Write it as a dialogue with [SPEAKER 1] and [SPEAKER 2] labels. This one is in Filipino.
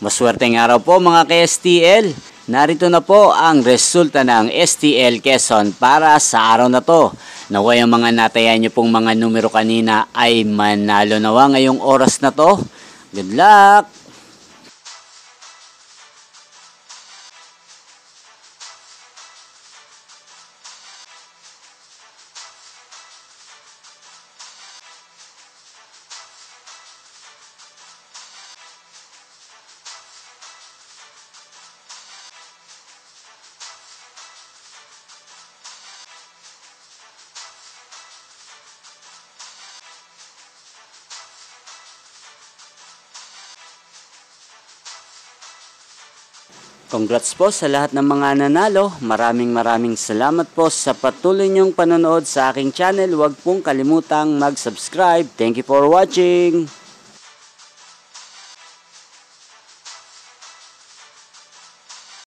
[SPEAKER 1] Maswerteng araw po mga ka-STL. Narito na po ang resulta ng STL Quezon para sa araw na to. Naway ang mga natayan nyo pong mga numero kanina ay manalo nawa ngayong oras na to. Good luck! Congrats po sa lahat ng mga nanalo. Maraming salamat po sa patuloy niyong panonood sa aking channel. Huwag pong kalimutang mag-subscribe. Thank you for watching.